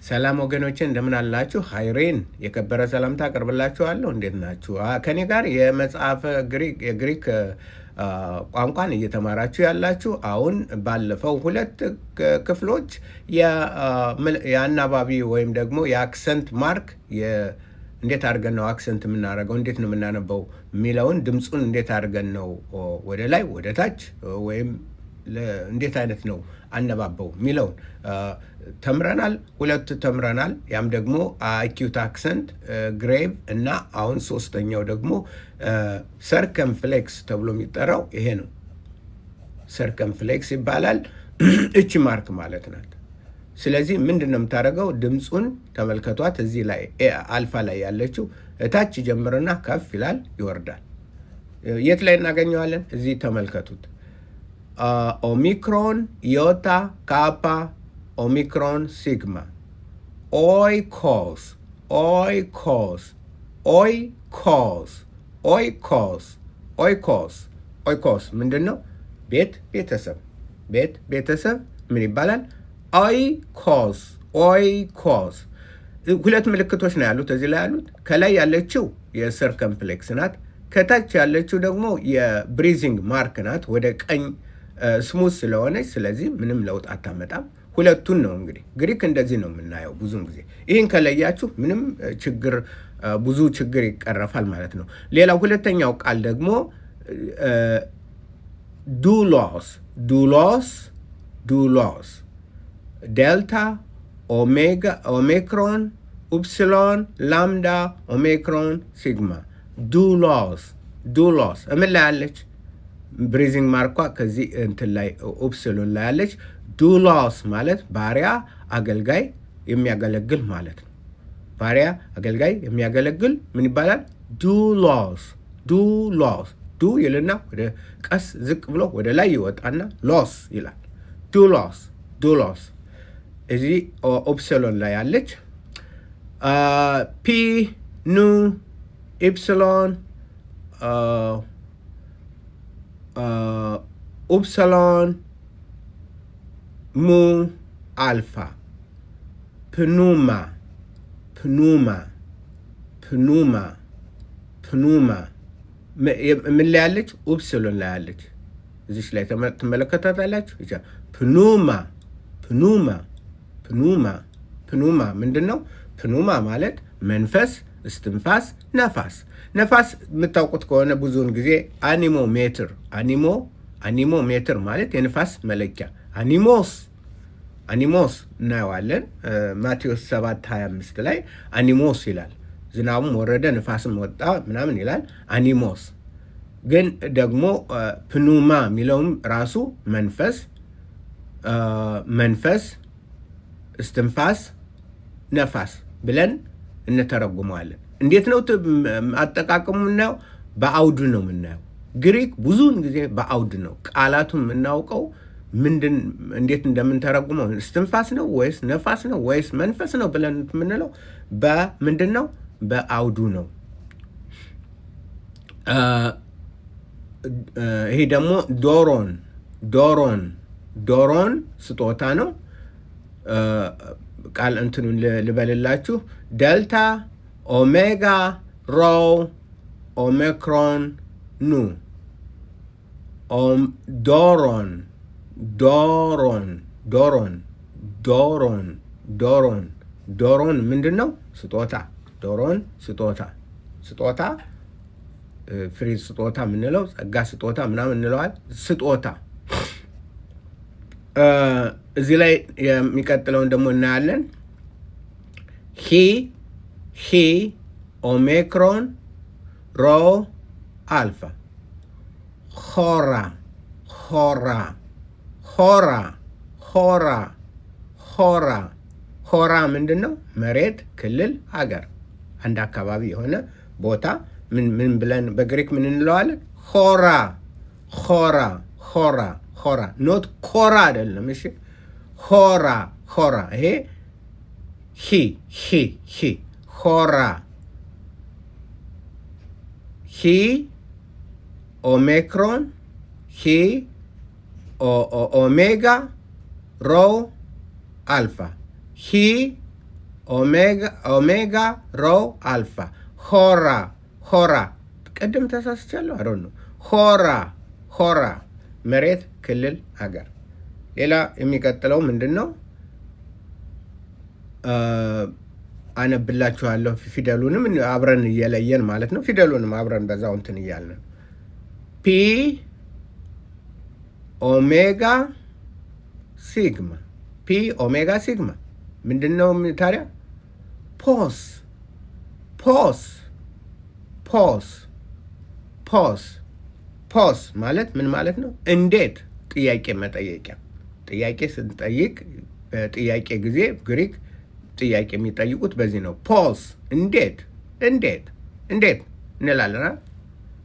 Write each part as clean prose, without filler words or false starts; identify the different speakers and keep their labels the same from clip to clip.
Speaker 1: ሰላም ወገኖቼ እንደምን አላችሁ? ሃይሬን የከበረ ሰላምታ አቀርብላችኋለሁ። እንዴት ናችሁ? ከኔ ጋር የመጽሐፈ የግሪክ ቋንቋን እየተማራችሁ ያላችሁ አሁን ባለፈው ሁለት ክፍሎች የአናባቢ ወይም ደግሞ የአክሰንት ማርክ እንዴት አድርገን ነው አክሰንት የምናደርገው፣ እንዴት ነው የምናነበው የሚለውን ድምፁን እንዴት አድርገን ነው ወደ ላይ ወደ ታች ወይም እንዴት አይነት ነው አነባበው የሚለውን ተምረናል። ሁለት ተምረናል። ያም ደግሞ አኪዩት አክሰንት ግሬቭ እና አሁን ሶስተኛው ደግሞ ሰርከምፍሌክስ ተብሎ የሚጠራው ይሄ ነው። ሰርከምፍሌክስ ይባላል። እች ማርክ ማለት ናት። ስለዚህ ምንድን ነው የምታደርገው? ድምፁን ተመልከቷት። እዚህ ላይ አልፋ ላይ ያለችው እታች ጀምርና ከፍ ይላል ይወርዳል። የት ላይ እናገኘዋለን? እዚህ ተመልከቱት። ኦሚክሮን፣ ዮታ፣ ካፓ፣ ኦሚክሮን፣ ሲግማ፣ ኦይኮስ፣ ኦይኮስ፣ ኦይኮስ፣ ኦይኮስ፣ ኦይኮስ። ኦይኮስ ምንድን ነው? ቤት፣ ቤተሰብ። ቤት፣ ቤተሰብ ምን ይባላል? ኦይኮስ፣ ኦይኮስ። ሁለት ምልክቶች ነው ያሉት እዚህ ላይ ያሉት። ከላይ ያለችው የሰርከምፍሌክስ ናት። ከታች ያለችው ደግሞ የብሪዚንግ ማርክ ናት፣ ወደ ቀኝ ስሙዝ ስለሆነች። ስለዚህ ምንም ለውጥ አታመጣም። ሁለቱን ነው እንግዲህ ግሪክ እንደዚህ ነው የምናየው ብዙውን ጊዜ። ይህን ከለያችሁ ምንም ችግር ብዙ ችግር ይቀረፋል ማለት ነው። ሌላው ሁለተኛው ቃል ደግሞ ዱሎስ፣ ዱሎስ፣ ዱሎስ፣ ዴልታ፣ ኦሜጋ፣ ኦሜክሮን፣ ኡፕሲሎን፣ ላምዳ፣ ኦሜክሮን፣ ሲግማ። ዱሎስ፣ ዱሎስ እምን ላይ አለች? ብሪዚንግ ማርኳ ከዚህ እንትን ላይ ኡፕሲሎን ላይ አለች። ዱሎስ ማለት ባሪያ አገልጋይ የሚያገለግል ማለት ነው። ባሪያ አገልጋይ የሚያገለግል ምን ይባላል? ዱሎስ፣ ዱሎስ። ዱ ይልና ወደ ቀስ ዝቅ ብሎ ወደ ላይ ይወጣና ሎስ ይላል። ዱሎስ፣ ዱሎስ እዚህ ኡፕሲሎን ላይ አለች። ፒ፣ ኑ፣ ኢፕሲሎን፣ ኡፕሲሎን፣ ሙ፣ አልፋ። ፕኑማ፣ ፕኑማ፣ ፕኑማ፣ ፕኑማ ምን ላይ ያለች? ኡፕሲሎን ላይ ያለች። እዚች ላይ ትመለከታታላችሁ። ፕኑማ፣ ፕኑማ፣ ፕኑማ። ፕኑማ ምንድን ነው? ፕኑማ ማለት መንፈስ፣ እስትንፋስ፣ ነፋስ። ነፋስ የምታውቁት ከሆነ ብዙውን ጊዜ አኒሞ ሜትር፣ አኒሞ ሜትር ማለት የንፋስ መለኪያ። አኒሞስ፣ አኒሞስ እናየዋለን። ማቴዎስ 7:25 ላይ አኒሞስ ይላል። ዝናቡም ወረደ ንፋስም ወጣ ምናምን ይላል። አኒሞስ ግን ደግሞ ፕኑማ የሚለውም ራሱ መንፈስ፣ መንፈስ፣ እስትንፋስ፣ ነፋስ ብለን እንተረጉመዋለን። እንዴት ነው አጠቃቀሙ የምናየው? በአውድ ነው የምናየው። ግሪክ ብዙውን ጊዜ በአውድ ነው ቃላቱን የምናውቀው። እንዴት እንደምንተረጉመው እስትንፋስ ነው ወይስ ነፋስ ነው ወይስ መንፈስ ነው ብለን የምንለው በምንድን ነው? በአውዱ ነው። ይሄ ደግሞ ዶሮን፣ ዶሮን፣ ዶሮን ስጦታ ነው። ቃል እንትኑን ልበልላችሁ። ደልታ፣ ኦሜጋ፣ ሮ፣ ኦሜክሮን፣ ኑ። ዶሮን፣ ዶሮን፣ ዶሮን፣ ዶሮን፣ ዶሮን፣ ዶሮን ምንድን ነው? ስጦታ። ዶሮን ስጦታ፣ ስጦታ ፍሪ ስጦታ የምንለው ጸጋ ስጦታ ምናምን እንለዋል። ስጦታ። እዚህ ላይ የሚቀጥለውን ደግሞ እናያለን። ሂ፣ ኦሜክሮን፣ ሮ፣ አልፋ። ሆራ፣ ሆራ፣ ሆራ፣ ሆራ፣ ሆራ። ሆራ ምንድን ነው? መሬት፣ ክልል፣ አገር፣ አንድ አካባቢ የሆነ ቦታ ምን ብለን በግሪክ ምን እንለዋለን? ሆራ፣ ሆራ፣ ሆራ፣ ሆራ። ኖት ኮራ አይደለም። እሺ፣ ሆራ፣ ሆራ። ይሄ ሂ፣ ሆራ። ሂ፣ ኦሜክሮን፣ ሂ፣ ኦሜጋ፣ ሮ፣ አልፋ። ሂ፣ ኦሜጋ ሮ አልፋ ሆራ ቅድም ተሳስቻለሁ። አሮ ነው ሆራ መሬት፣ ክልል፣ ሀገር። ሌላ የሚቀጥለው ምንድን ነው? አነብላችኋለሁ። ፊደሉንም አብረን እየለየን ማለት ነው። ፊደሉንም አብረን በዛው እንትን እያልን ፒ ኦሜጋ ሲግማ ምንድን ነው ታዲያ? ፖስ ማለት ምን ማለት ነው? እንዴት? ጥያቄ መጠየቂያ። ጥያቄ ስንጠይቅ በጥያቄ ጊዜ ግሪክ ጥያቄ የሚጠይቁት በዚህ ነው። ፖስ እንዴት እንላለን።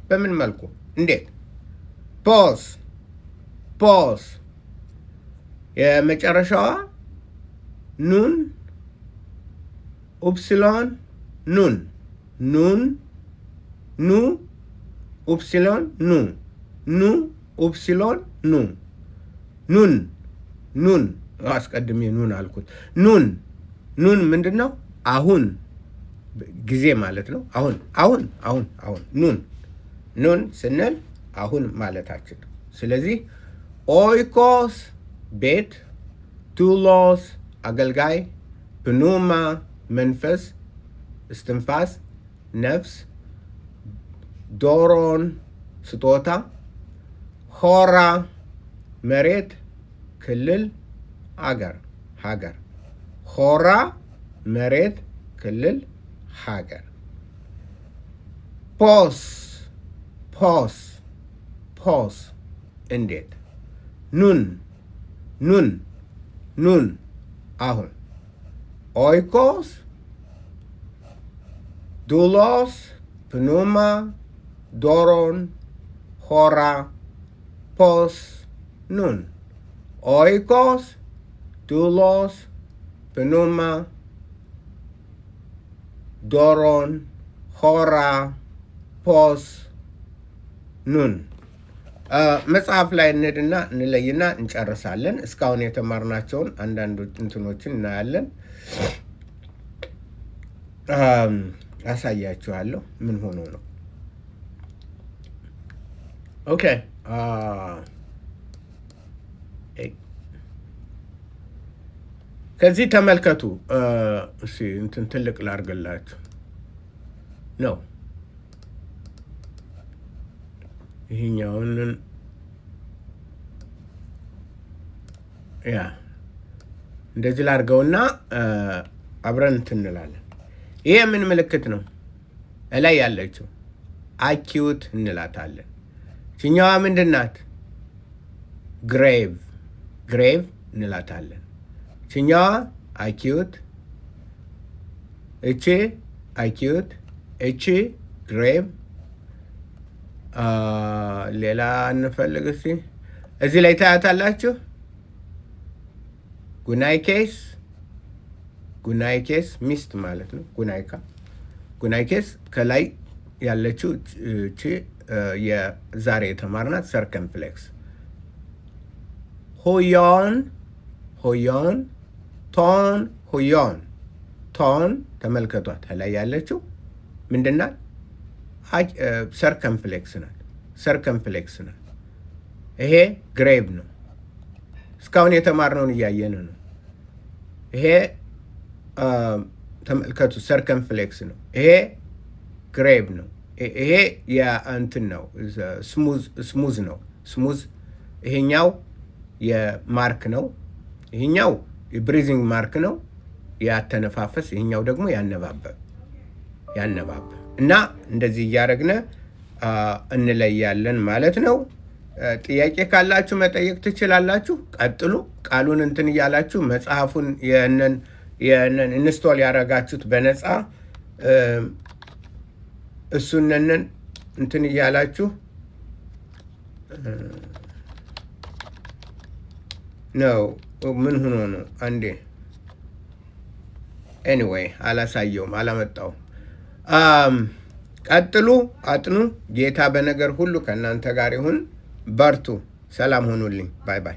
Speaker 1: በምን መልኩ? እንዴት። ፖስ የመጨረሻዋ ኑን ኡፕሲሎን ኑ ኡፕሲሎን ኡፕሲሎን ኑን አስቀድሜ ኑን አልኩት። ኑን ምንድን ነው? አሁን ጊዜ ማለት ነው። አሁን ኑን ስንል አሁን ማለታችን። ስለዚህ ኦይኮስ ቤት፣ ቱሎስ አገልጋይ፣ ፕኑማ መንፈስ፣ እስትንፋስ ነፍስ፣ ዶሮን ስጦታ፣ ሆራ መሬት፣ ክልል፣ ሀገር። ሆራ መሬት፣ ክልል፣ ሀገር። ፖስ እንዴት። ኑን አሁን። ኦይኮስ ዱሎስ ፕኑማ ዶሮን ሆራ ፖስ ኑን። ኦይኮስ ዱሎስ ፕኑማ ዶሮን ሆራ ፖስ ኑን። መጽሐፍ ላይ እንሄድና እንለይና እንጨርሳለን። እስካሁን የተማርናቸውን አንዳንድ እንትኖችን እናያለን። አሳያችኋለሁ ምን ሆኖ ነው። ኦኬ ከዚህ ተመልከቱ። እሺ እንትን ትልቅ ላርገላችሁ ነው። ይሄኛውን እንደዚህ ላርገውና አብረን እንትን እንላለን። ይሄ ምን ምልክት ነው? እላይ ያለችው አኪዩት እንላታለን። ችኛዋ ምንድን ናት? ግሬቭ እንላታለን። ችኛዋ አኪዩት፣ እቺ አኪዩት፣ እቺ ግሬቭ። ሌላ እንፈልግ እስቲ። እዚህ ላይ ታያታላችሁ። ጉናይ ኬስ ሚስት ማለት ነው። ጉናይ ኬስ ከላይ ያለችው እቺ የዛሬ የተማርናት ሰርከምፍሌክስ። ሆዮን ቶን ተመልከቷት። ከላይ ያለችው ምንድናት? ሰርከምፍሌክስ ናት። ይሄ ግሬቭ ነው። እስካሁን የተማርነውን እያየን ነው። ይሄ ተመልከቱ፣ ሰርከምፍሌክስ ነው። ይሄ ግሬቭ ነው። ይሄ የእንትን ነው፣ ስሙዝ ነው። ይሄኛው የማርክ ነው። ይሄኛው የብሪዚንግ ማርክ ነው፣ ያተነፋፈስ። ይሄኛው ደግሞ ያነባበብ እና እንደዚህ እያደረግን እንለያለን ማለት ነው። ጥያቄ ካላችሁ መጠየቅ ትችላላችሁ። ቀጥሉ። ቃሉን እንትን እያላችሁ መጽሐፉን የነን ኢንስቶል ያደረጋችሁት በነፃ እሱነን እንትን እያላችሁ ነው። ምን ሆኖ ነው? አንዴ ኤኒዌይ አላሳየውም፣ አላመጣውም። ቀጥሉ፣ አጥኑ። ጌታ በነገር ሁሉ ከእናንተ ጋር ይሁን። በርቱ። ሰላም ሆኑልኝ። ባይ ባይ።